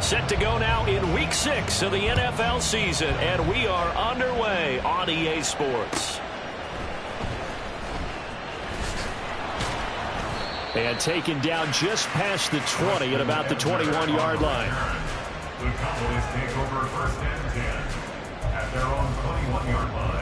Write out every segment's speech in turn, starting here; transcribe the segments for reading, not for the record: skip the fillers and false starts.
Set to go now in Week 6 of the NFL season, and we are underway on EA Sports. And taken down just past the 20 at about the 21-yard line. The Cowboys take over 1st and 10 at their own 21-yard line.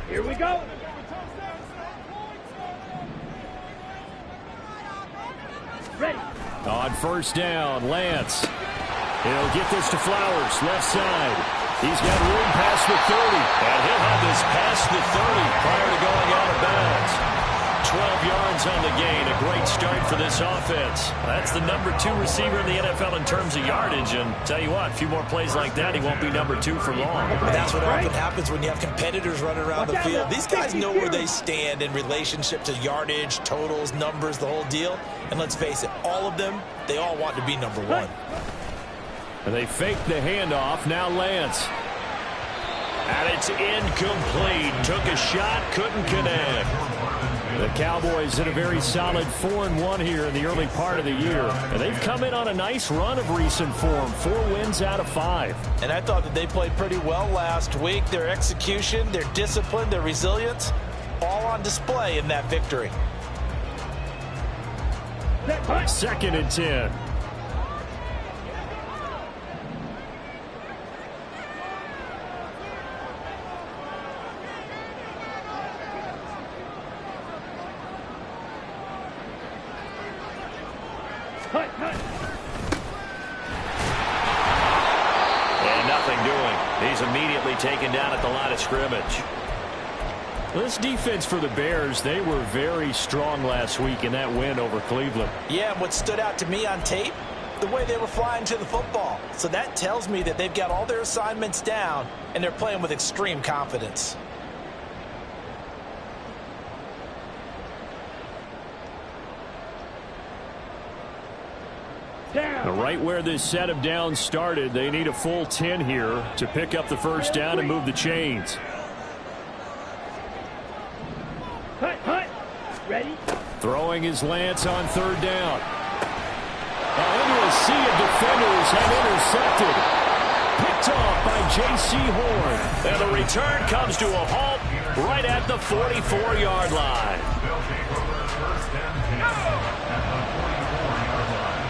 Here we go. Ready. On 1st down, Lance. He'll get this to Flowers, left side. He's got room past the 30. And he'll have this past the 30 prior to going out of bounds. 12 yards on the gain. A great start for this offense. That's the number 2 receiver in the NFL in terms of yardage. And tell you what, a few more plays like that, he won't be number 2 for long. That's what often happens when you have competitors running around the field. These guys know where they stand in relationship to yardage, totals, numbers, the whole deal. And let's face it, all of them, they all want to be number 1. And they fake the handoff. Now Lance. And it's incomplete. Took a shot, couldn't connect. The Cowboys in a very solid 4-1 here in the early part of the year. And they've come in on a nice run of recent form. 4 wins out of 5. And I thought that they played pretty well last week. Their execution, their discipline, their resilience, all on display in that victory. 2nd and 10. And nothing doing. He's immediately taken down at the line of scrimmage. This defense for the Bears, they were very strong last week in that win over Cleveland. Yeah, and what stood out to me on tape, the way they were flying to the football. So that tells me that they've got all their assignments down, and they're playing with extreme confidence. Right where this set of downs started, they need a full 10 here to pick up the 1st down and move the chains. Ready. Throwing his Lance on 3rd down. And into a sea of defenders and intercepted. Picked off by J.C. Horn. And the return comes to a halt right at the 44-yard line. They'll take over 1st and 10 at the 44-yard line.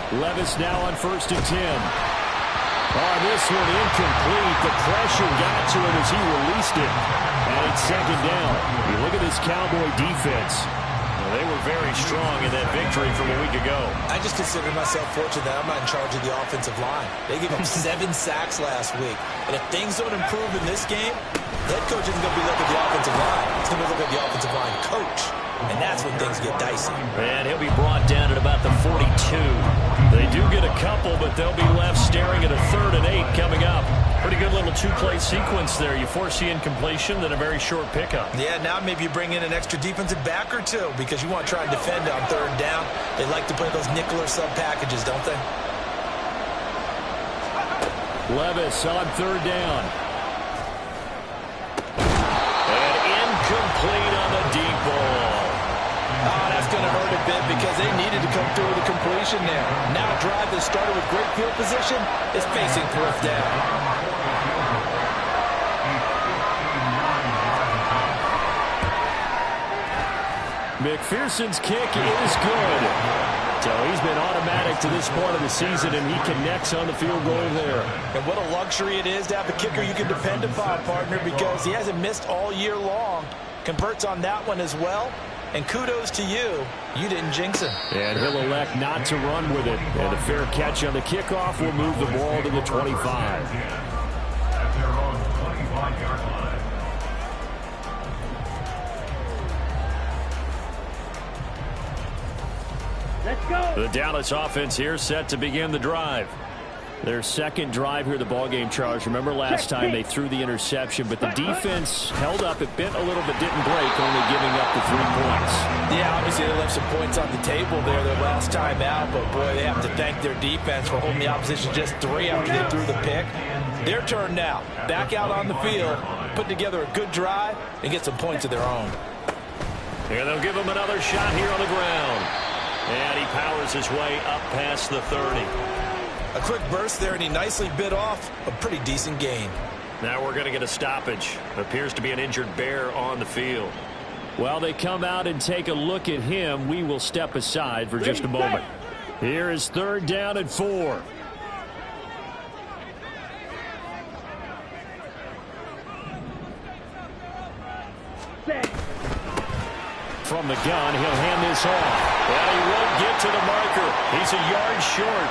Levis now on 1st and 10. Oh, this one incomplete. The pressure got to him as he released it. And it's 2nd down. You look at this Cowboy defense. Well, they were very strong in that victory from a week ago. I just consider myself fortunate that I'm not in charge of the offensive line. They gave up 7 sacks last week. And if things don't improve in this game, the head coach isn't going to be looking at the offensive line. He's going to look at the offensive line coach. And that's when things get dicey. And he'll be brought down at about the 42. They do get a couple, but they'll be left staring at a 3rd and 8 coming up. Pretty good little 2-play sequence there. You force the incompletion, then a very short pickup. Yeah, now maybe you bring in an extra defensive back or 2 because you want to try and defend on 3rd down. They like to play those nickel or sub packages, don't they? Levis on 3rd down. And incomplete on the deep ball. Oh, that's going to hurt a bit because they needed to come through with a completion there. Now a drive that started with great field position is facing 4th down. McPherson's kick is good. So he's been automatic to this point of the season, and he connects on the field goal there. And what a luxury it is to have a kicker you can depend upon, partner, because he hasn't missed all year long. Converts on that one as well. And kudos to you. You didn't jinx him. And he'll elect not to run with it. And a fair catch on the kickoff will move the ball to the 25. At their own 25-yard line. Let's go. The Dallas offense here set to begin the drive. Their second drive here, the ballgame, Charles. Remember last time they threw the interception, but the defense held up. It bent a little but didn't break, only giving up the 3 points. Yeah, obviously they left some points on the table there their last time out, but boy, they have to thank their defense for holding the opposition just 3 after they threw the pick. Their turn now. Back out on the field, put together a good drive, and get some points of their own. And they'll give him another shot here on the ground. And he powers his way up past the 30. A quick burst there, and he nicely bit off a pretty decent gain. Now we're going to get a stoppage. Appears to be an injured bear on the field. Well, they come out and take a look at him. We will step aside for just a moment. Here is 3rd down and 4. From the gun, he'll hand this off. And he won't get to the marker. He's a yard short.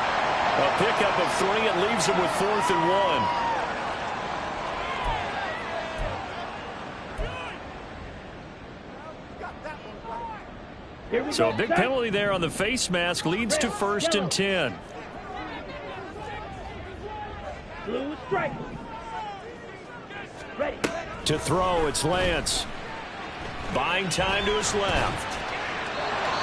A pickup of 3 and leaves him with 4th and 1. So a big penalty there on the face mask leads to 1st and 10. Blue strike. Ready. To throw, it's Lance. Buying time to his left.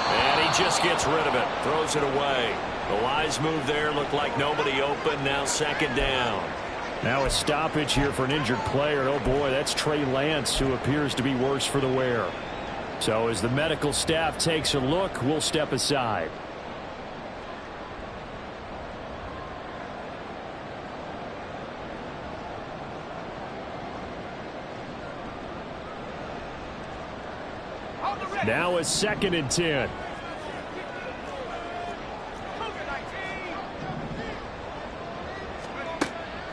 And he just gets rid of it. Throws it away. The wise move there. Looked like nobody open. Now 2nd down. Now a stoppage here for an injured player. Oh, boy, that's Trey Lance, who appears to be worse for the wear. So as the medical staff takes a look, we'll step aside. Now a 2nd and 10.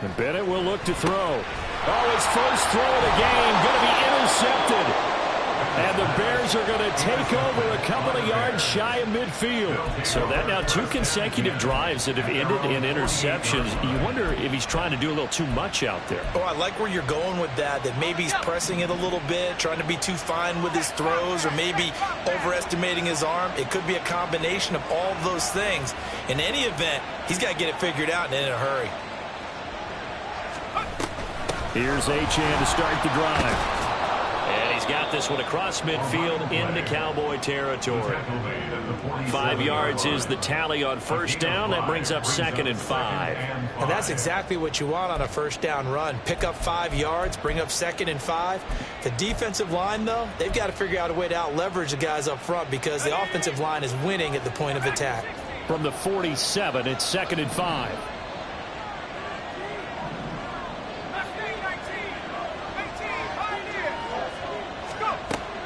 And Bennett will look to throw. Oh, his first throw of the game going to be intercepted. And the Bears are going to take over a couple of yards shy of midfield. So that now 2 consecutive drives that have ended in interceptions. You wonder if he's trying to do a little too much out there. Oh, I like where you're going with that maybe he's pressing it a little bit, trying to be too fine with his throws, or maybe overestimating his arm. It could be a combination of all of those things. In any event, he's got to get it figured out and in a hurry. Here's Achane to start the drive. And he's got this one across midfield into Cowboy territory. 5 yards is the tally on 1st down. That brings up 2nd and 5. And that's exactly what you want on a 1st down run. Pick up 5 yards, bring up 2nd and 5. The defensive line, though, they've got to figure out a way to out-leverage the guys up front because the offensive line is winning at the point of attack. From the 47, it's 2nd and 5.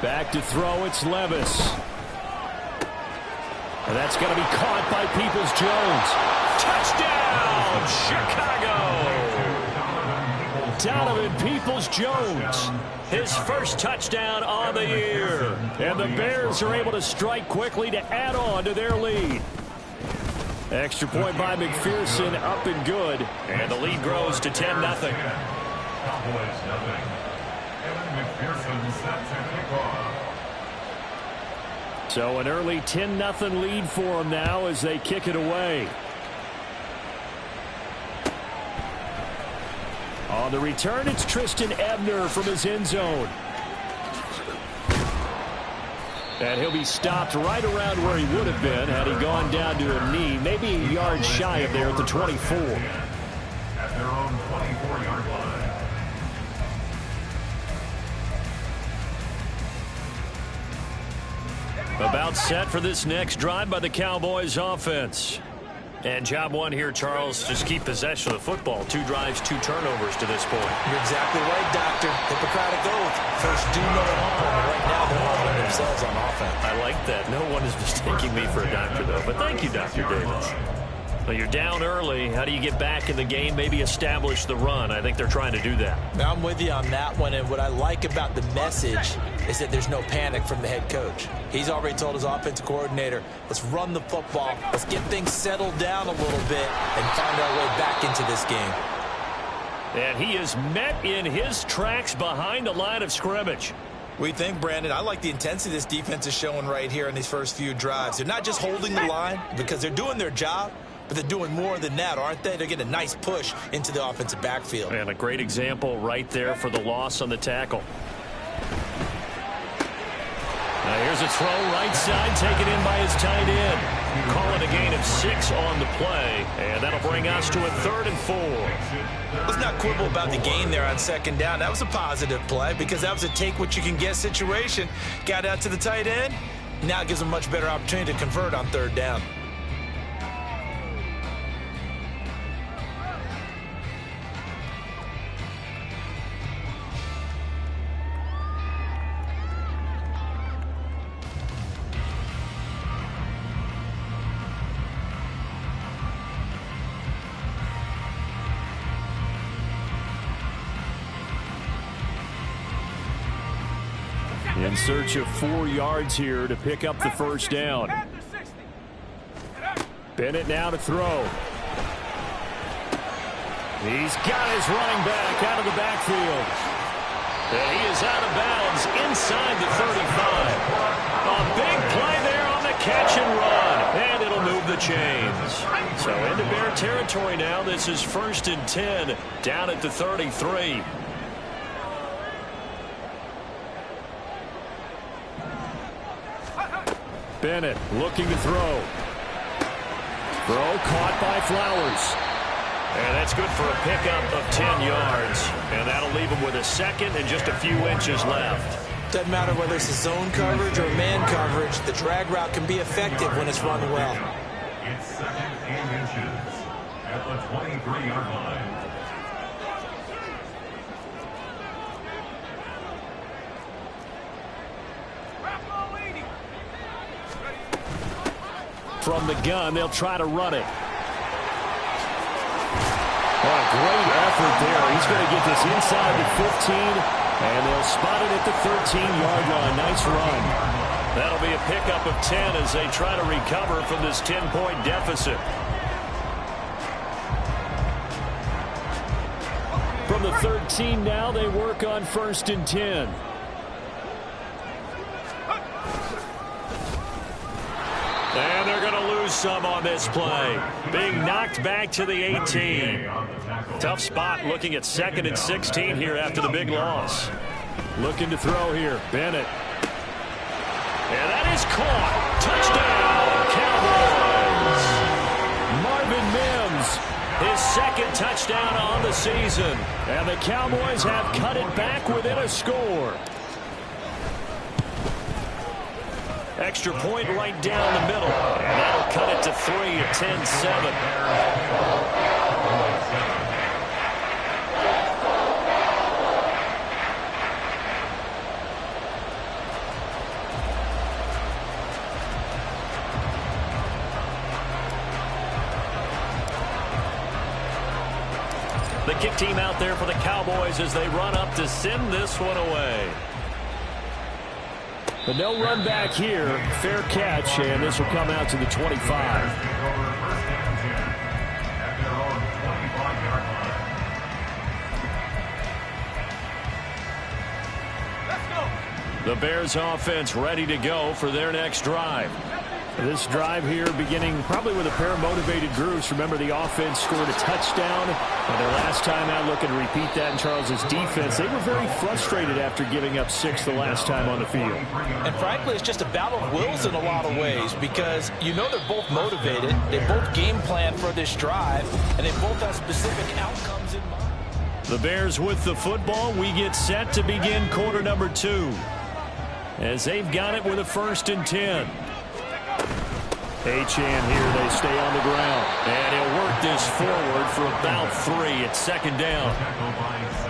Back to throw, it's Levis. And that's going to be caught by Peoples-Jones. Touchdown, Chicago! Donovan Peoples-Jones. His first touchdown on the year. And the Bears are able to strike quickly to add on to their lead. Extra point by McPherson, up and good. And the lead grows to 10-0. Cowboys nothing. McPherson set to kick off. So an early 10-0 lead for them now as they kick it away. On the return, it's Tristan Ebner from his end zone. And he'll be stopped right around where he would have been had he gone down to a knee, maybe a yard shy of there at the 24. At their own 24-yard line. About set for this next drive by the Cowboys offense. And job one here, Charles, just keep possession of the football. 2 drives, 2 turnovers to this point. You're exactly right, Doctor. Hippocratic oath. First do no harm. Right now they're harming themselves on offense. I like that. No one is mistaking me for a doctor, though. But thank you, Dr. Davis. Well, you're down early. How do you get back in the game, maybe establish the run? I think they're trying to do that. Now, I'm with you on that one, and what I like about the message is that there's no panic from the head coach. He's already told his offensive coordinator, let's run the football, let's get things settled down a little bit and find our way back into this game. And he is met in his tracks behind the line of scrimmage. We think, Brandon, I like the intensity this defense is showing right here in these first few drives. They're not just holding the line because they're doing their job, but they're doing more than that, aren't they? They're getting a nice push into the offensive backfield. And a great example right there for the loss on the tackle. Now here's a throw right side, taken in by his tight end. Call it a gain of 6 on the play, and that'll bring us to a 3rd and 4. Let's not quibble about the gain there on 2nd down. That was a positive play because that was a take-what-you-can-get situation. Got out to the tight end. Now it gives them a much better opportunity to convert on 3rd down. In search of 4 yards here to pick up the 1st down. Bennett now to throw. He's got his running back out of the backfield. And he is out of bounds inside the 35. A big play there on the catch and run. And it'll move the chains. So into Bear territory now. This is 1st and 10 down at the 33. Bennett looking to throw. Throw caught by Flowers. And that's good for a pickup of 10 yards. And that'll leave him with a 2nd and just a few inches left. Doesn't matter whether it's a zone coverage or man coverage, the drag route can be effective when it's run well. It's 2nd and inches at the 23-yard line. From the gun, they'll try to run it. Oh, great effort there. He's going to get this inside the 15, and they'll spot it at the 13-yard line. Nice run. That'll be a pickup of 10 as they try to recover from this 10-point deficit. From the 13 now, they work on 1st and 10. And they're going to lose some on this play. Being knocked back to the 18. Tough spot looking at 2nd and 16 here after the big loss. Looking to throw here. Bennett. And that is caught. Touchdown, Cowboys. Marvin Mims, his 2nd touchdown on the season. And the Cowboys have cut it back within a score. Extra point right down the middle. And that'll cut it to 3 at 10-7. The kick team out there for the Cowboys as they run up to send this one away. But no run back here. Fair catch, and this will come out to the 25. The Bears offense ready to go for their next drive. This drive here beginning probably with a pair of motivated groups. Remember, the offense scored a touchdown. And their last time out, looking to repeat that in Charles's defense. They were very frustrated after giving up 6 the last time on the field. And frankly, it's just a battle of wills in a lot of ways because you know they're both motivated. They both game plan for this drive, and they both have specific outcomes in mind. The Bears with the football. We get set to begin quarter number 2. As they've got it with a 1st and 10. Achane here, they stay on the ground. And he'll work this forward for about 3 at 2nd down.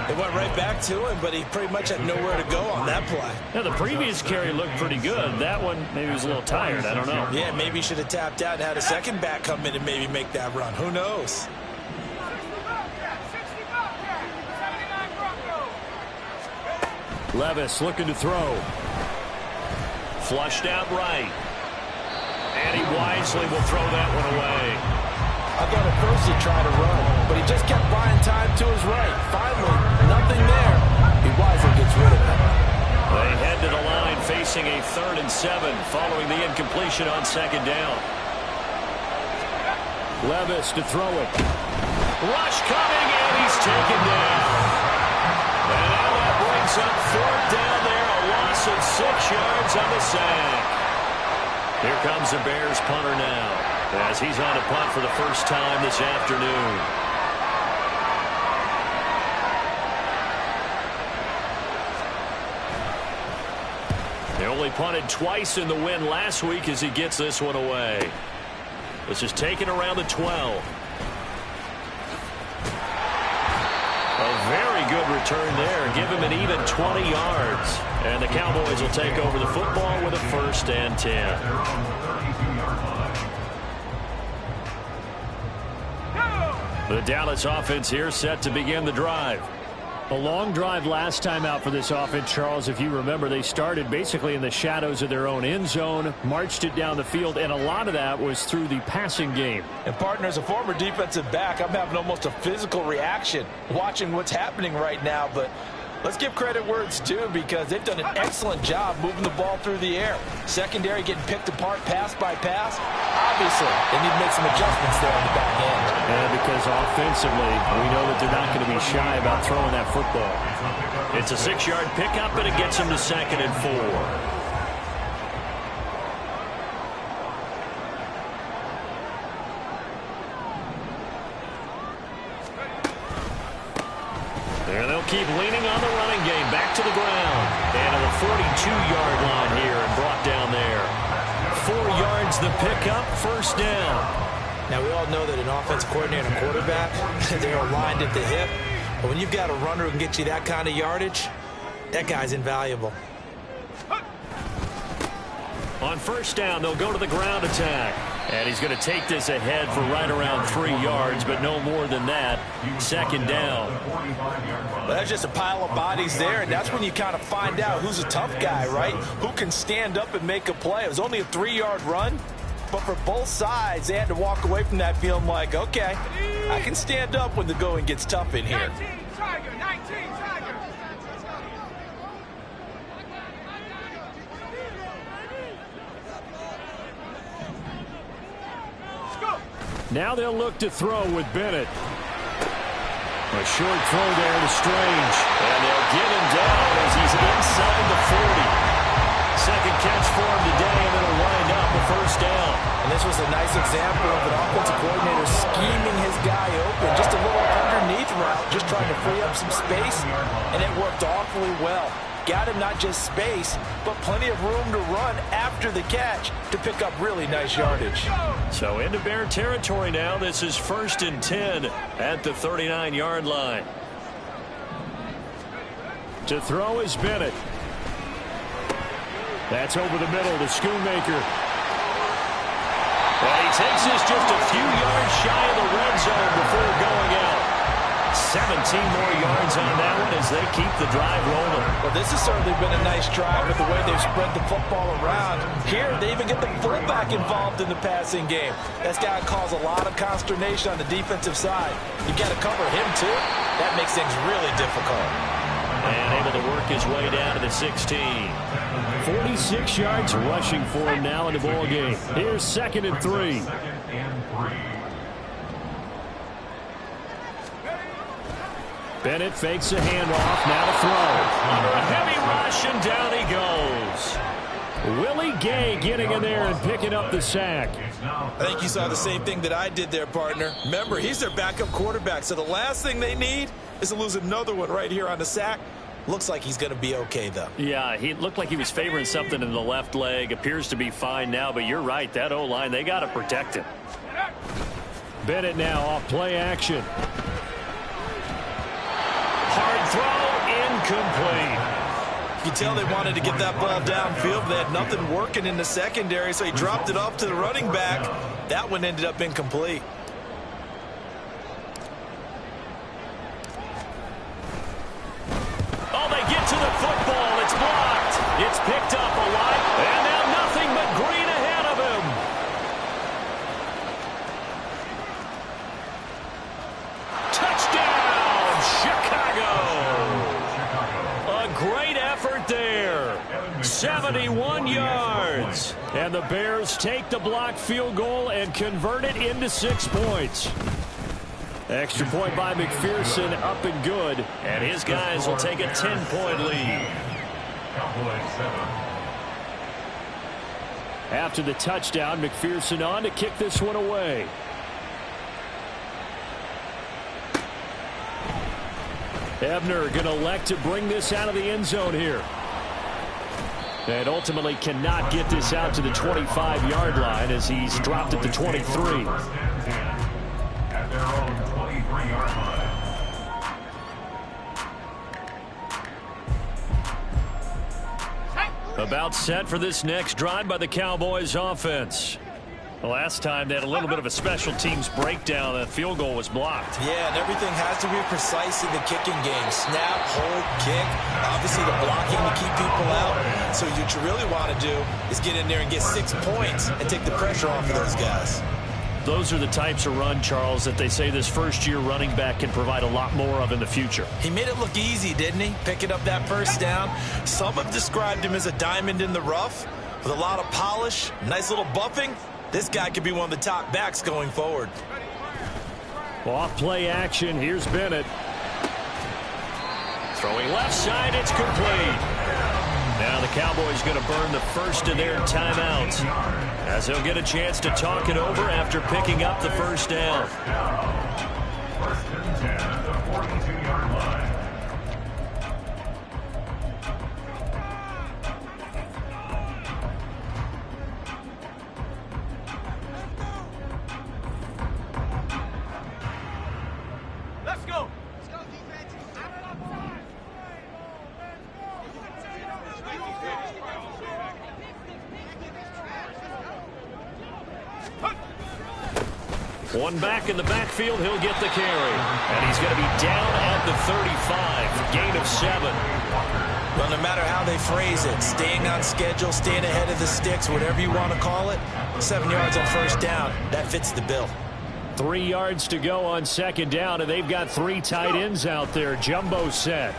They went right back to him, but he pretty much had nowhere to go on that play. Now, the previous carry looked pretty good. That one, maybe he was a little tired. I don't know. Yeah, maybe he should have tapped out and had a second back come in and maybe make that run. Who knows? Levis looking to throw. Flushed out right. And he wisely will throw that one away. I thought at first he'd try to run, but he just kept buying time to his right. Finally, nothing there. He wisely gets rid of it. They head to the line facing a 3rd and 7 following the incompletion on 2nd down. Levis to throw it. Rush coming, and he's taken down. And now that brings up 4th down there, a loss of 6 yards on the sack. Here comes the Bears punter now, as he's on a punt for the first time this afternoon. They only punted twice in the win last week as he gets this one away. This is taken around the 12. A very good return there. Give him an even 20 yards. And the Cowboys will take over the football with a 1st and 10. The Dallas offense here set to begin the drive. A long drive last time out for this offense, Charles. If you remember, they started basically in the shadows of their own end zone, marched it down the field, and a lot of that was through the passing game. And, partner, as a former defensive back, I'm having almost a physical reaction watching what's happening right now. But let's give credit where it's due, because they've done an excellent job moving the ball through the air. Secondary getting picked apart pass by pass. Obviously, they need to make some adjustments there on the back end. Yeah, because offensively, we know that they're not going to be shy about throwing that football. It's a 6-yard pickup, and it gets them to 2nd and 4. And they'll keep leaning on the running game. Back to the ground. And on the 42-yard line here and brought down there. 4 yards the pickup, 1st down. Now, we all know that an offensive coordinator and a quarterback, they're aligned at the hip. But when you've got a runner who can get you that kind of yardage, that guy's invaluable. On 1st down, they'll go to the ground attack. And he's going to take this ahead for right around 3 yards, but no more than that. 2nd down. Well, that's just a pile of bodies there, and that's when you kind of find out who's a tough guy, right? Who can stand up and make a play. It was only a 3-yard run, but for both sides, they had to walk away from that feeling like, okay, I can stand up when the going gets tough in here. 19 Tiger. Now they'll look to throw with Bennett. A short throw there to Strange. And they'll get him down as he's inside the 40. 2nd catch for him today, and it'll wind up a 1st down. And this was a nice example of an offensive coordinator scheming his guy open. Just a little underneath route, just trying to free up some space, and it worked awfully well. Got him not just space, but plenty of room to run after the catch to pick up really nice yardage. So into Bear territory now. This is 1st and 10 at the 39-yard line. To throw is Bennett. That's over the middle to Schoonmaker. Well, he takes this just a few yards shy of the red zone before going out. 17 more yards on that one as they keep the drive rolling. Well, this has certainly been a nice drive with the way they've spread the football around. Here, they even get the fullback involved in the passing game. That's got to cause a lot of consternation on the defensive side. You've got to cover him, too. That makes things really difficult. And able to work his way down to the 16. 46 yards rushing for him now in the ball game. Here's 2nd and 3. Bennett fakes a handoff, now to throw. Under a heavy rush, and down he goes. Willie Gay getting in there and picking up the sack. I think you saw the same thing that I did there, partner. Remember, he's their backup quarterback, so the last thing they need is to lose another one right here on the sack. Looks like he's going to be okay, though. Yeah, he looked like he was favoring something in the left leg. Appears to be fine now, but you're right. That O-line, they got to protect him. Bennett now off play action. Hard throw, incomplete. You can tell they wanted to get that ball downfield, but they had nothing working in the secondary, so he dropped it off to the running back. That one ended up incomplete. Oh, they get to the football. It's blocked. It's picked up a lot, and now nothing but green ahead of him. Touchdown, Chicago. A great effort there. 71 yards. And the Bears take the blocked field goal and convert it into 6 points. Extra point by McPherson, up and good. And his guys will take a 10-point lead. After the touchdown, McPherson on to kick this one away. Ebner going to elect to bring this out of the end zone here. And ultimately cannot get this out to the 25-yard line as he's dropped it to 23. At their own 23-yard line. About set for this next drive by the Cowboys offense. The last time they had a little bit of a special teams breakdown. That field goal was blocked. Yeah, and everything has to be precise in the kicking game. Snap, hold, kick. Obviously the blocking to keep people out. So what you really want to do is get in there and get 6 points and take the pressure off of those guys. Those are the types of run, Charles, that they say this first-year running back can provide a lot more of in the future. He made it look easy, didn't he? Picking up that first down. Some have described him as a diamond in the rough with a lot of polish, nice little buffing. This guy could be one of the top backs going forward. Off play action. Here's Bennett. Throwing left side. It's complete. Now the Cowboys going to burn the first of their timeouts as they'll get a chance to talk it over after picking up the first down. First and 10 at the 42-yard line. One back in the backfield, he'll get the carry. And he's going to be down at the 35, gain of 7. Well, no matter how they phrase it, staying on schedule, staying ahead of the sticks, whatever you want to call it, 7 yards on first down, that fits the bill. 3 yards to go on second down, and they've got 3 tight ends out there. Jumbo set.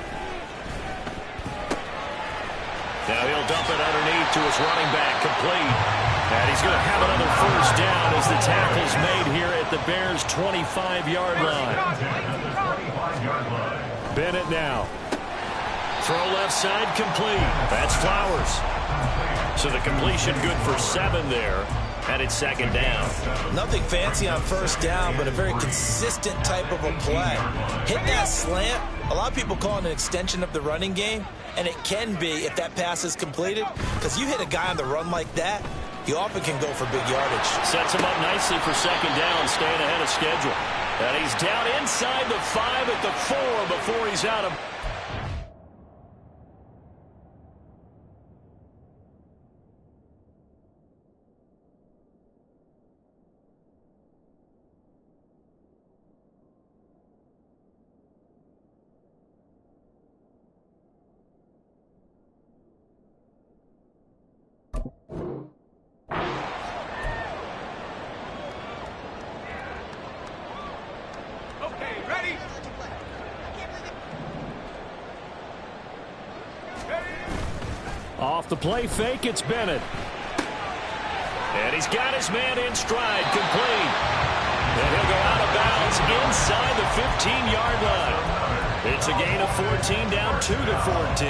Now he'll dump it underneath to his running back, complete. And he's going to have another first down as the tackle's made here at the Bears' 25-yard line. Bennett now. Throw left side, complete. That's Flowers. So the completion good for 7 there. And it's second down. Nothing fancy on first down, but a very consistent type of a play. Hit that slant. A lot of people call it an extension of the running game, and it can be if that pass is completed, because you hit a guy on the run like that, he often can go for big yardage. Sets him up nicely for second down, staying ahead of schedule. And he's down inside the 5 at the 4 before he's out of... Off the play fake, it's Bennett. And he's got his man in stride, complete. And he'll go out of bounds inside the 15-yard line. It's a gain of 14, down 2 to 14.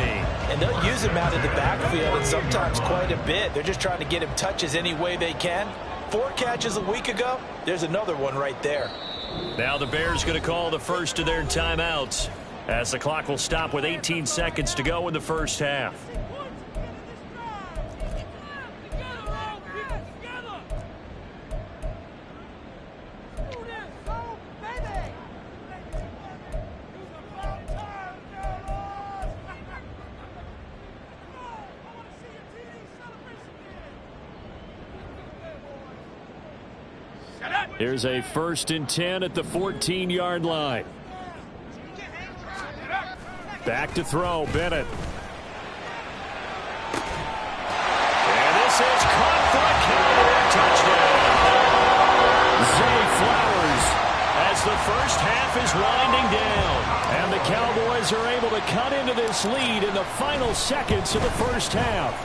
And they'll use him out of the backfield, and sometimes quite a bit. They're just trying to get him touches any way they can. 4 catches a week ago. There's another one right there. Now the Bears going to call the first of their timeouts as the clock will stop with 18 seconds to go in the first half. Here's a 1st and 10 at the 14-yard line. Back to throw, Bennett. And this is caught for a Cowboy touchdown. Zay Flowers as the first half is winding down. And the Cowboys are able to cut into this lead in the final seconds of the first half.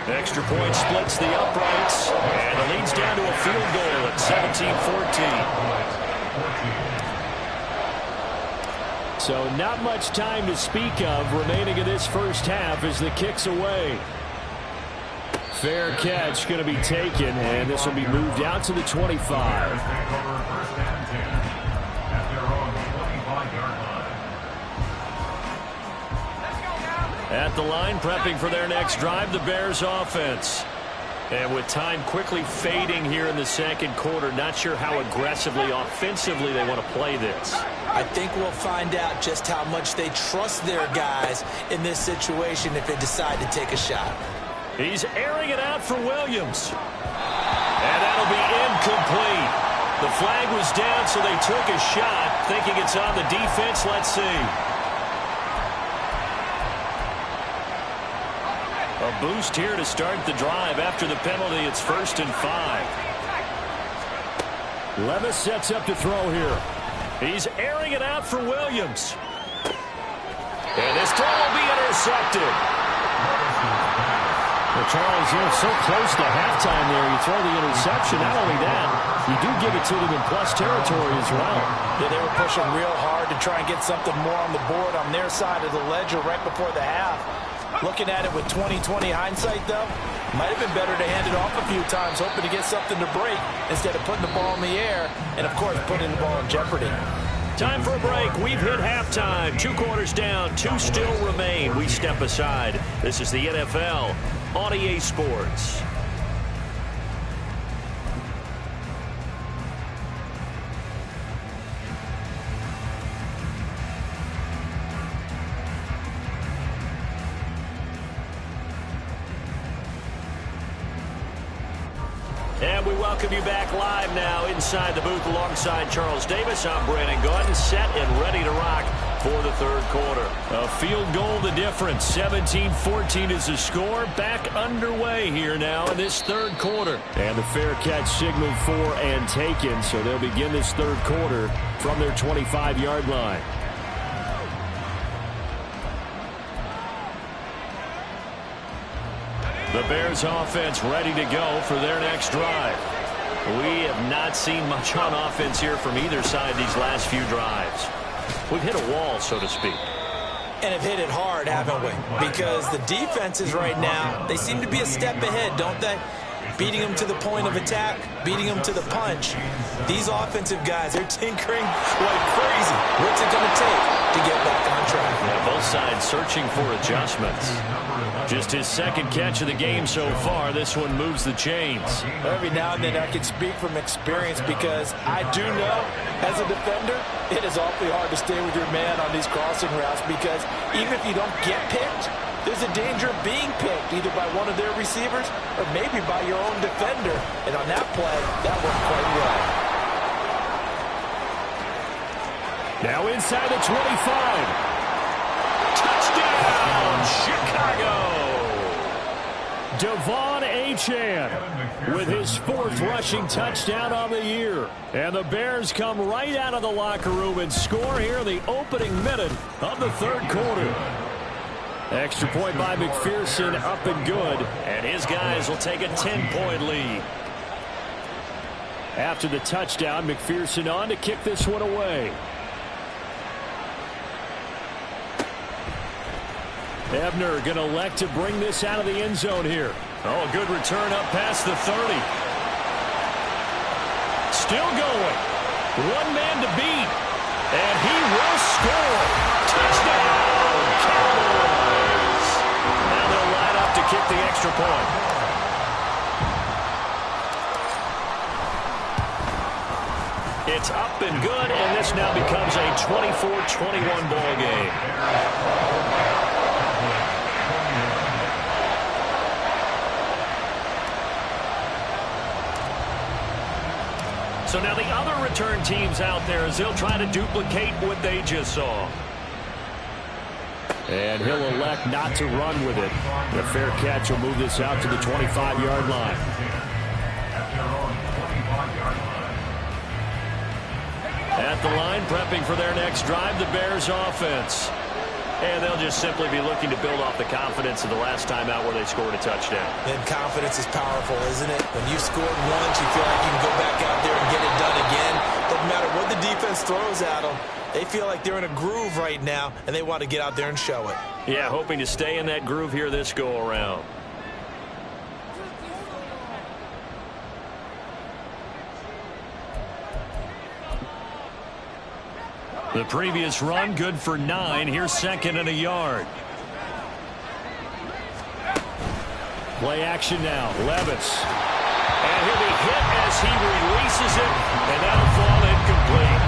Extra point splits the uprights, and it leads down to a field goal at 17-14. So not much time to speak of remaining in this first half as the kick's away. Fair catch going to be taken, and this will be moved out to the 25. At the line, prepping for their next drive, the Bears offense. And with time quickly fading here in the second quarter, not sure how aggressively, offensively they want to play this. I think we'll find out just how much they trust their guys in this situation if they decide to take a shot. He's airing it out for Williams. And that'll be incomplete. The flag was down, so they took a shot, thinking it's on the defense. Let's see. A boost here to start the drive. After the penalty, it's 1st and 5. Levis sets up to throw here. He's airing it out for Williams. And this throw will be intercepted. Well, Charles, you're so close to halftime there. You throw the interception. Not only that, you do give it to them in plus territory as well. Yeah, they were pushing real hard to try and get something more on the board on their side of the ledger right before the half. Looking at it with 20/20 hindsight, though, might have been better to hand it off a few times, hoping to get something to break instead of putting the ball in the air and, of course, putting the ball in jeopardy. Time for a break. We've hit halftime. 2 quarters down, 2 still remain. We step aside. This is the NFL on EA Sports. And we welcome you back live now inside the booth alongside Charles Davis. I'm Brandon Gaudin, set and ready to rock for the third quarter. A field goal the difference. 17-14 is the score. Back underway here now in this third quarter. And the fair catch signaled for and taken. So they'll begin this third quarter from their 25-yard line. The Bears offense ready to go for their next drive. We have not seen much on offense here from either side these last few drives. We've hit a wall, so to speak. And have hit it hard, haven't we? Because the defenses right now, they seem to be a step ahead, don't they? Beating them to the point of attack, beating them to the punch. These offensive guys, they're tinkering like crazy. What's it going to take to get back on track? Yeah, both sides searching for adjustments. Just his second catch of the game so far. This one moves the chains. Every now and then I can speak from experience because I do know, as a defender, it is awfully hard to stay with your man on these crossing routes because even if you don't get picked, there's a danger of being picked either by one of their receivers or maybe by your own defender. And on that play, that worked quite well. Now inside the 25. Touchdown, Chicago! Devon Achane with his 4th rushing touchdown on the year. And the Bears come right out of the locker room and score here in the opening minute of the third quarter. Extra point by McPherson, up and good. And his guys will take a 10-point lead. After the touchdown, McPherson on to kick this one away. Ebner going to elect to bring this out of the end zone here. Oh, a good return up past the 30. Still going. One man to beat. And he will score. Touchdown, Cowboys. Now they'll line up to kick the extra point. It's up and good, and this now becomes a 24-21 ball game. So now the other return teams out there as they'll try to duplicate what they just saw. And he'll elect not to run with it. The fair catch will move this out to the 25-yard line. At the line, prepping for their next drive, the Bears offense. And they'll just simply be looking to build off the confidence of the last time out where they scored a touchdown. And confidence is powerful, isn't it? When you've scored once, you feel like you can go back out there and get it done again. Doesn't matter what the defense throws at them. They feel like they're in a groove right now, and they want to get out there and show it. Yeah, hoping to stay in that groove here this go-around. The previous run, good for 9. Here's second and a yard. Play action now. Levis. And he'll be hit as he releases it, and that'll fall incomplete.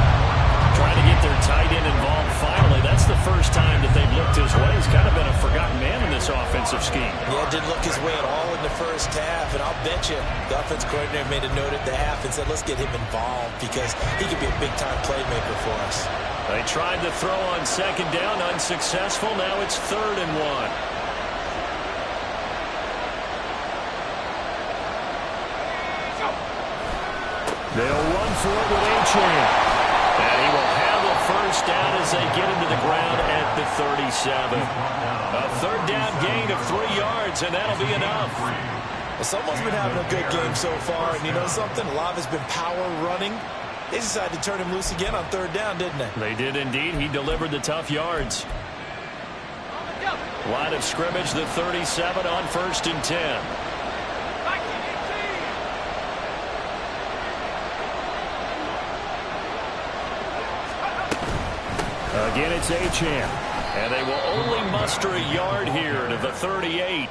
Trying to get their tight end involved finally. That's the first time that they've looked his way. He's kind of been a forgotten man in this offensive scheme. Yeah, didn't look his way at all in the first half, and I'll bet you the offense coordinator made a note at the half and said, let's get him involved because he could be a big-time playmaker for us. They tried to throw on second down, unsuccessful. Now it's 3rd and 1. They'll run for it with Achane. And he will have a first down as they get him to the ground at the 37. A 3rd down gain of 3 yards, and that'll be enough. Well, someone's been having a good game so far, and you know something? A lot has been power running. They decided to turn him loose again on 3rd down, didn't they? They did indeed. He delivered the tough yards. Line of scrimmage, the 37 on 1st and 10. Again, it's Achane. And they will only muster a yard here to the 38.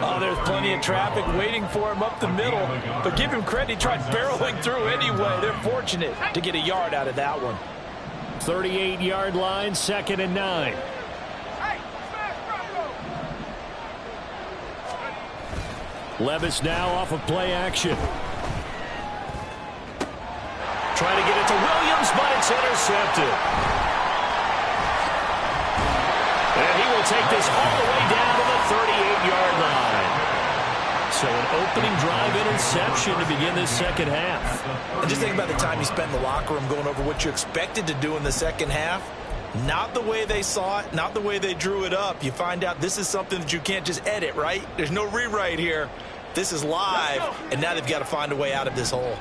Oh, there's plenty of traffic waiting for him up the middle. But give him credit, he tried barreling through anyway. They're fortunate to get a yard out of that one. 38-yard line, 2nd and 9. Levis now off of play action. Trying to get it to Williams, but it's intercepted. And he will take this all the way down to the 38-yard line. So an opening drive interception to begin this second half. And just think about the time you spent in the locker room going over what you expected to do in the second half. Not the way they saw it, not the way they drew it up. You find out this is something that you can't just edit, right? There's no rewrite here. This is live, and now they've got to find a way out of this hole.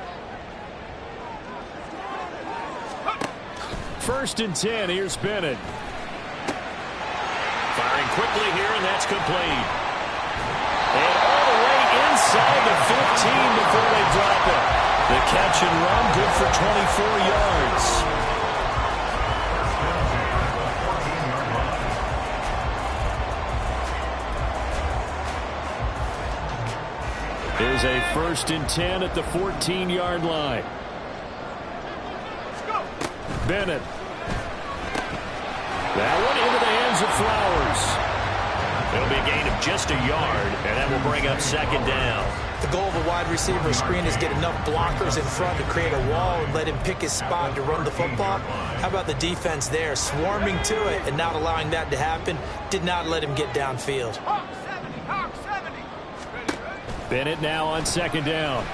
1st and 10, here's Bennett. Firing quickly here, and that's complete. And all the way inside the 15 before they drop it. The catch and run, good for 24 yards. Here's a 1st and 10 at the 14-yard line. Bennett. That one into the hands of Flowers. It'll be a gain of just a yard, and that will bring up 2nd down. The goal of a wide receiver screen is get enough blockers in front to create a wall and let him pick his spot to run the football. How about the defense there, swarming to it and not allowing that to happen? Did not let him get downfield. Bennett now on 2nd down. Oh,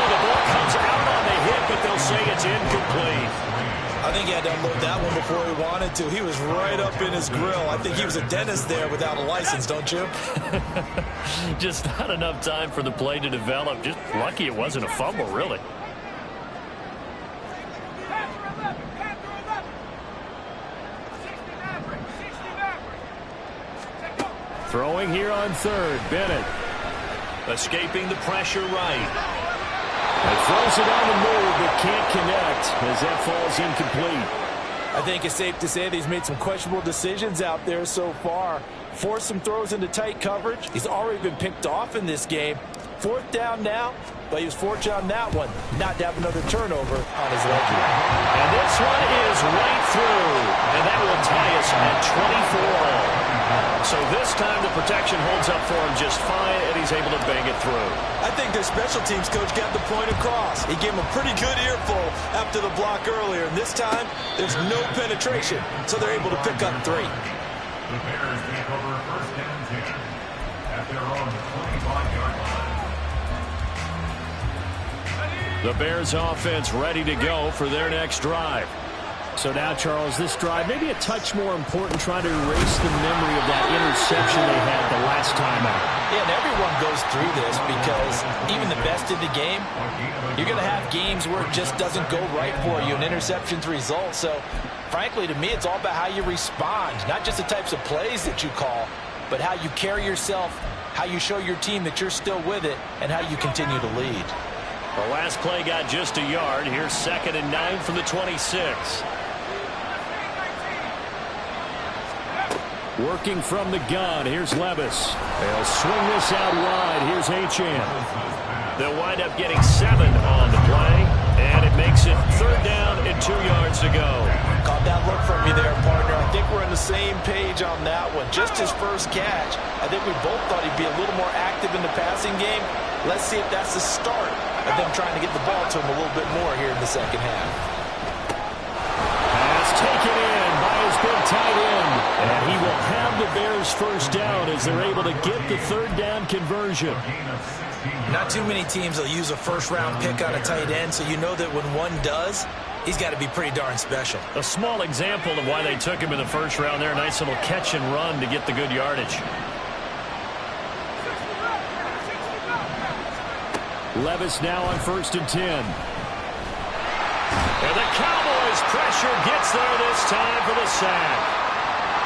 the ball comes out on the hit, but they'll say it's incomplete. I think he had to unload that one before he wanted to. He was right up in his grill. I think he was a dentist there without a license, don't you? Just not enough time for the play to develop. Just lucky it wasn't a fumble, really. Throwing here on 3rd, Bennett. Escaping the pressure right. It throws it on the move, but can't connect as that falls incomplete. I think it's safe to say that he's made some questionable decisions out there so far. Forced some throws into tight coverage. He's already been picked off in this game. 4th down now, but he was fortunate on that one not to have another turnover on his ledger. And this one is right through, and that will tie us at 24. So this time the protection holds up for him just fine, and he's able to bang it through. I think their special teams coach got the point across. He gave him a pretty good earful after the block earlier, and this time there's no penetration, so they're able to pick up 3. The Bears take over 1st and 10 at their own 25-yard line. The Bears offense ready to go for their next drive. So now, Charles, this drive maybe a touch more important, trying to erase the memory of that interception they had the last time out. Yeah, and everyone goes through this because even the best in the game, you're going to have games where it just doesn't go right for you, and interceptions result. So, frankly, to me, it's all about how you respond, not just the types of plays that you call, but how you carry yourself, how you show your team that you're still with it, and how you continue to lead. The last play got just a yard. Here's 2nd and 9 from the 26. Working from the gun, here's Levis. They'll swing this out wide. Here's Achane. They'll wind up getting 7 on the play, and it makes it 3rd down and 2 yards to go. Caught that look from you there, partner. I think we're on the same page on that one. Just his first catch, I think we both thought he'd be a little more active in the passing game. Let's see if that's the start of them trying to get the ball to him a little bit more here in the second half. Pass taken in by his big tight end. And he will have the Bears first down as they're able to get the 3rd down conversion. Not too many teams will use a first-round pick on a tight end, so you know that when one does, he's got to be pretty darn special. A small example of why they took him in the first round there. A nice little catch and run to get the good yardage. Levis now on 1st and 10. And the Cowboys pressure gets there this time for the sack.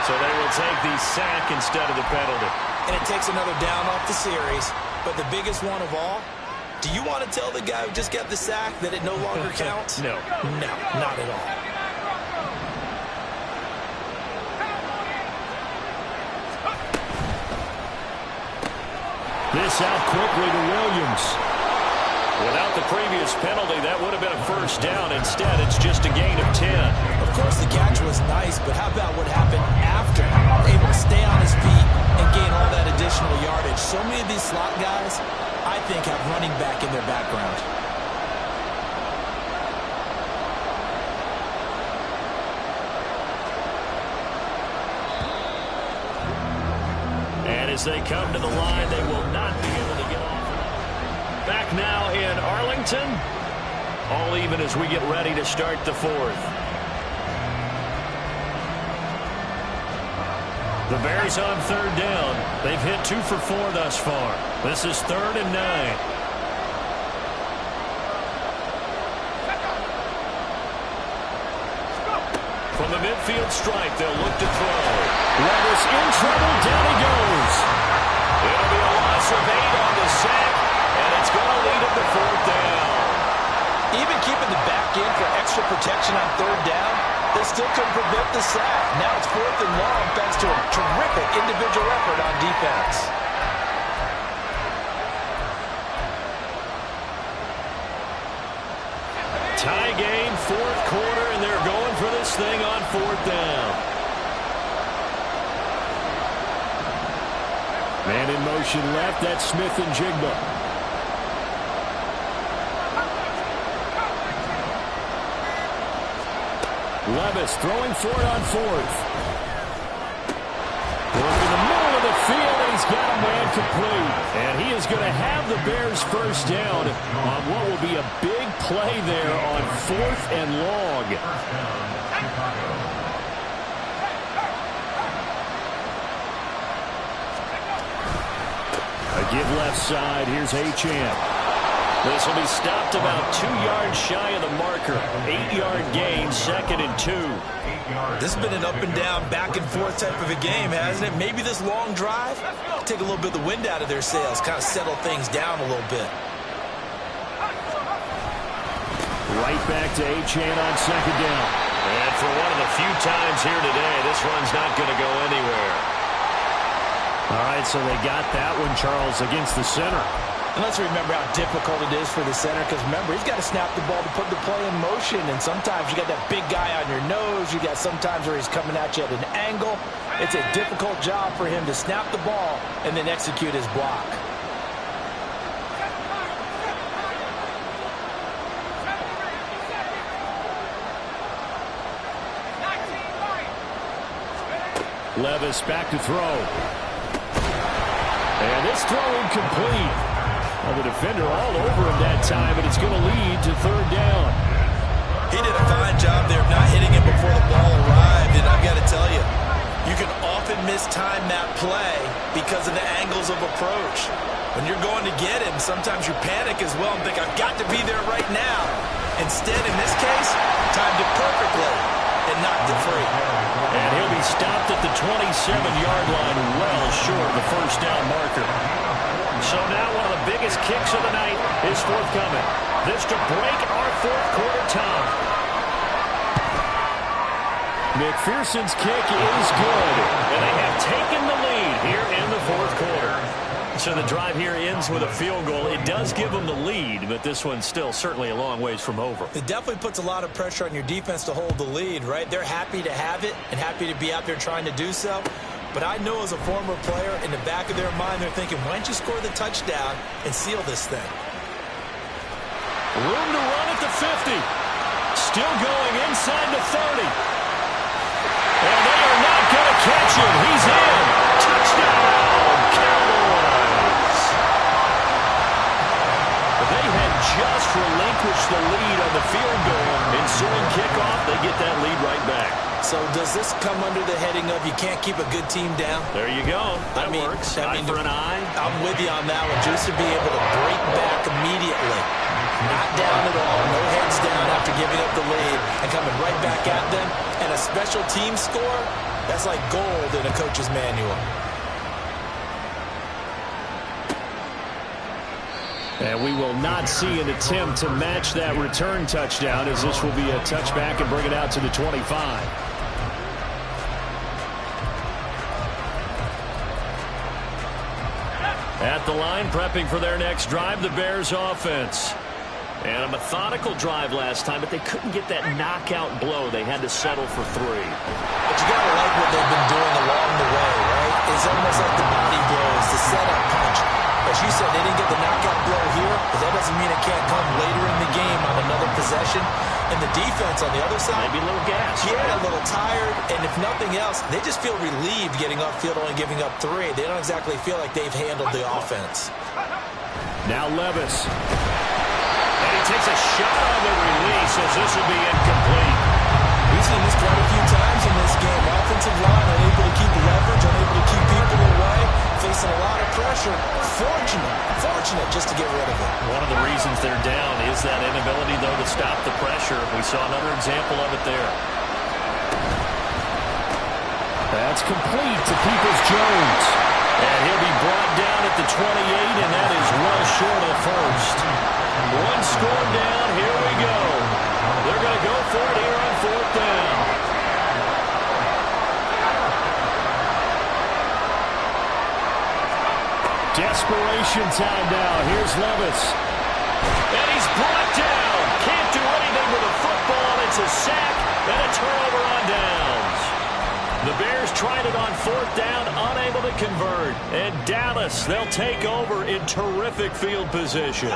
So they will take the sack instead of the penalty. And it takes another down off the series. But the biggest one of all, do you want to tell the guy who just got the sack that it no longer counts? No. No, not at all. This out quickly to Williams. Without the previous penalty, that would have been a first down. Instead, it's just a gain of 10. Of course, the catch was nice, but how about what happened after? Able to stay on his feet and gain all that additional yardage. So many of these slot guys, I think, have running back in their background. And as they come to the line, they will not be able to get off. Back now in Arlington. All even as we get ready to start the 4th. The Bears on 3rd down. They've hit 2 for 4 thus far. This is 3rd and 9. From the midfield stripe, they'll look to throw. Levis in trouble. Down he goes. It'll be a loss of 8 on the sack, and it's going to lead him to 4th down. Even keeping the back in for extra protection on 3rd down, they still couldn't prevent the sack. Now it's 4th and long thanks to a terrific individual effort on defense. Tie game, 4th quarter, and they're going for this thing on 4th down. Man in motion left, that's Smith and Jigba. Levis throwing for it on 4th. Work in the middle of the field, and he's got a man complete. And he is going to have the Bears first down on what will be a big play there on 4th and long. A give left side. Here's Achane. This will be stopped about 2 yards shy of the marker. 8-yard gain, 2nd and 2. This has been an up and down, back and forth type of a game, hasn't it? Maybe this long drive take a little bit of the wind out of their sails, kind of settle things down a little bit. Right back to Achane on 2nd down. And for one of the few times here today, this run's not going to go anywhere. All right, so they got that one, Charles, against the center. And let's remember how difficult it is for the center, because remember, he's got to snap the ball to put the play in motion, and sometimes you got that big guy on your nose. You got sometimes where he's coming at you at an angle. It's a difficult job for him to snap the ball and then execute his block. Levis back to throw. And this throw incomplete. Well, the defender all over him that time, and it's going to lead to 3rd down. He did a fine job there of not hitting him before the ball arrived, and I've got to tell you, you can often mistime that play because of the angles of approach. When you're going to get him, sometimes you panic as well and think, I've got to be there right now. Instead, in this case, timed it perfectly and knocked it free. And he'll be stopped at the 27-yard line, well short of the first down marker. So now one of the biggest kicks of the night is forthcoming. This to break our fourth quarter tie. McPherson's kick is good, and they have taken the lead here in the fourth quarter. So the drive here ends with a field goal. It does give them the lead, but this one's still certainly a long ways from over. It definitely puts a lot of pressure on your defense to hold the lead, right? They're happy to have it and happy to be out there trying to do so. But I know as a former player, in the back of their mind, they're thinking, why don't you score the touchdown and seal this thing? Room to run at the 50. Still going inside the 30. And they are not going to catch him. He's in. Touchdown, Cowboys. They had just relinquished the lead on the field goal. Ensuing kickoff, they get that lead right back. So does this come under the heading of you can't keep a good team down? There you go. That works. Eye for an eye. I'm with you on that one. Just to be able to break back immediately. Not down at all. No heads down after giving up the lead and coming right back at them. And a special team score, that's like gold in a coach's manual. And we will not see an attempt to match that return touchdown, as this will be a touchback and bring it out to the 25. At the line, prepping for their next drive, the Bears offense. And a methodical drive last time, but they couldn't get that knockout blow. They had to settle for 3. But you got to like what they've been doing along the way, right? It's almost like the body blows, the setup punch. As you said, they didn't get the knockout blow here, but that doesn't mean it can't come later in the game on another possession. And the defense on the other side, maybe a little gas. Yeah, a little tired. And if nothing else, they just feel relieved getting upfield only giving up 3. They don't exactly feel like they've handled the offense. Now Levis. And he takes a shot on the release as this will be incomplete. We've seen this quite a few times in this game. Offensive line unable to keep leverage, unable to keep people away, facing a lot of pressure. Fortunate just to get rid of it. One of the reasons they're down is that inability, though, to stop the pressure. We saw another example of it there. That's complete to Peoples-Jones. And he'll be brought down at the 28, and that is well short of the first. One score down, here we go. They're going to go for it here on 4th down. Desperation time now. Here's Levis. And he's brought down. Can't do anything with a football. It's a sack and a turnover on downs. The Bears tried it on 4th down, unable to convert. And Dallas, they'll take over in terrific field position.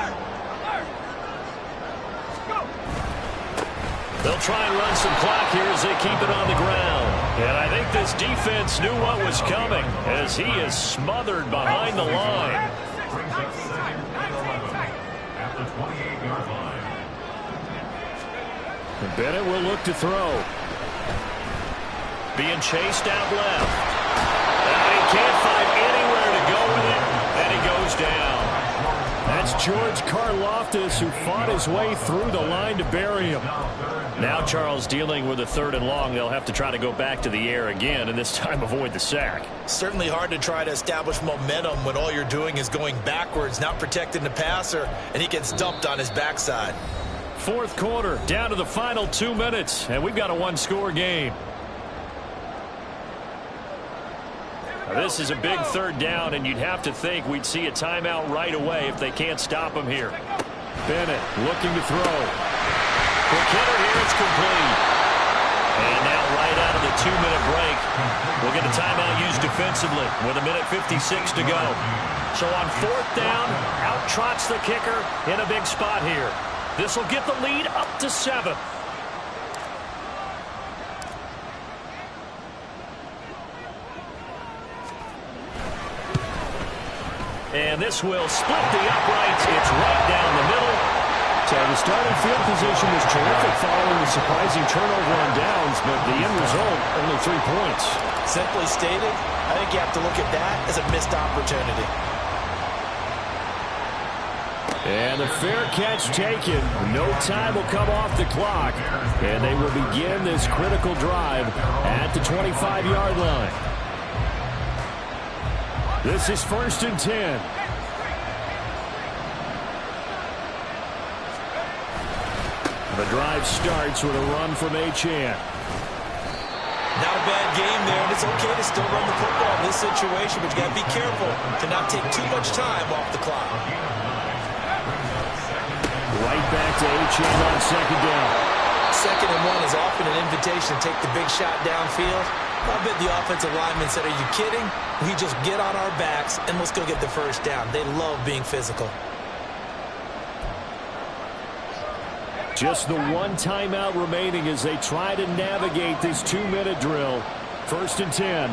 They'll try and run some clock here as they keep it on the ground. And I think this defense knew what was coming as he is smothered behind the line. Brings up 2nd and 11 at the 28-yard line. And Bennett will look to throw. Being chased out left. And he can't find anywhere to go with it. And he goes down. That's George Karlaftis, who fought his way through the line to bury him. Now Charles dealing with a 3rd and long. They'll have to try to go back to the air again, and this time avoid the sack. Certainly hard to try to establish momentum when all you're doing is going backwards, not protecting the passer, and he gets dumped on his backside. 4th quarter, down to the final 2 minutes, and we've got a 1-score game. Now, this is a big 3rd down, and you'd have to think we'd see a timeout right away if they can't stop him here. Bennett looking to throw. For Kidder here, it's complete. And now right out of the 2-minute break, we'll get a timeout used defensively with 1:56 to go. So on 4th down, out trots the kicker in a big spot here. This will get the lead up to 7. And this will split the uprights. It's right down the middle. So the starting field position was terrific following the surprising turnover on downs, but the end result, only 3 points. Simply stated, I think you have to look at that as a missed opportunity. And the fair catch taken. No time will come off the clock. And they will begin this critical drive at the 25-yard line. This is 1st and 10. The drive starts with a run from Achane. Not a bad game there, and it's okay to still run the football in this situation, but you got to be careful to not take too much time off the clock. Right back to Achane on 2nd down. 2nd and 1 is often an invitation to take the big shot downfield. I bet the offensive lineman said, "Are you kidding? We just get on our backs and let's go get the 1st down." They love being physical. Just the 1 timeout remaining as they try to navigate this 2-minute drill. 1st and 10.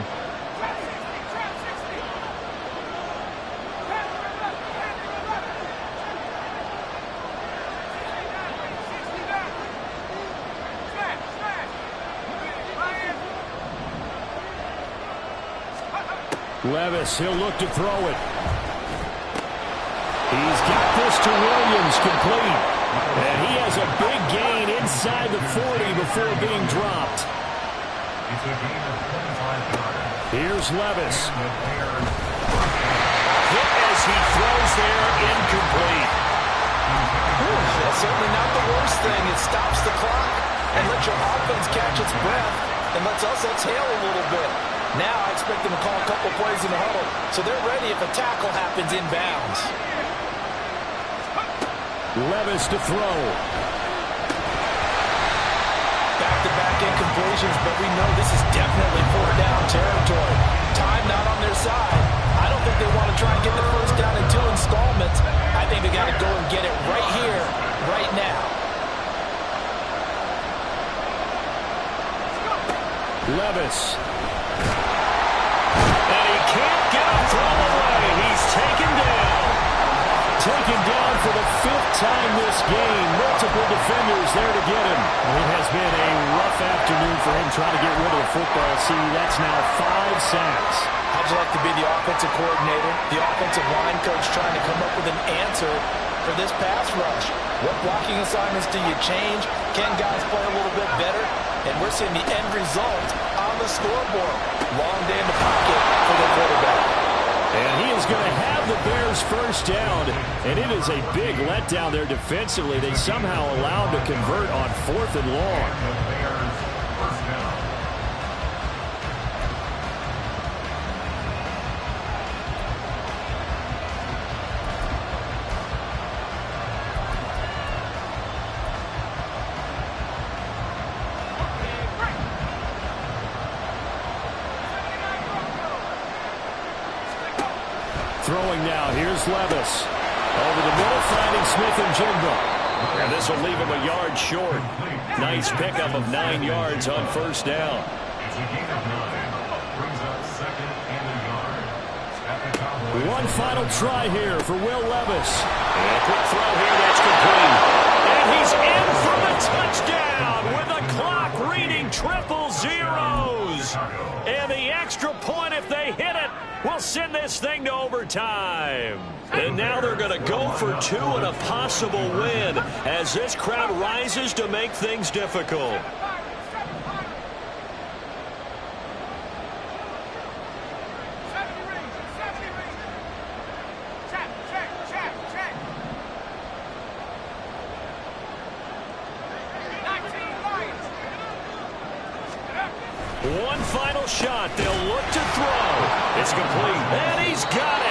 Levis, he'll look to throw it. He's got this to Williams, complete. And he has a big gain inside the 40 before being dropped. Here's Levis. Hit as he throws there, incomplete. That's certainly not the worst thing. It stops the clock and lets your offense catch its breath and lets us exhale a little bit. Now I expect them to call a couple plays in the huddle, so they're ready if a tackle happens inbounds. Levis to throw. Back-to-back incompletions, but we know this is definitely 4th-down territory. Time not on their side. I don't think they want to try and get the 1st down in 2 installments. I think they got to go and get it right here, right now. Levis. And he can't get a throw away. He's taken down. Taken down for the 5th time this game. Multiple defenders there to get him. It has been a rough afternoon for him trying to get rid of the football. See, that's now 5 sacks. How'd you like to be the offensive coordinator, the offensive line coach trying to come up with an answer for this pass rush? What blocking assignments do you change? Can guys play a little bit better? And we're seeing the end result on the scoreboard. Long day in the pocket for the quarterback. And he is going to have the Bears 1st down. And it is a big letdown there defensively. They somehow allowed to convert on 4th and long. Throwing now, here's Levis. Over the middle, finding Smith and Jigba. And this will leave him a yard short. Nice pickup of 9 yards on 1st down. It's a gain of 9. Brings up 2nd and a yard. At the Cowboys. One final try here for Will Levis. And a quick throw here that's complete. And he's in for the touchdown with the clock reading 000. And the extra point, if they hit it, will send this thing to overtime. And now they're going to go for 2 and a possible win as this crowd rises to make things difficult. One final shot. They'll look to throw. It's complete. And he's got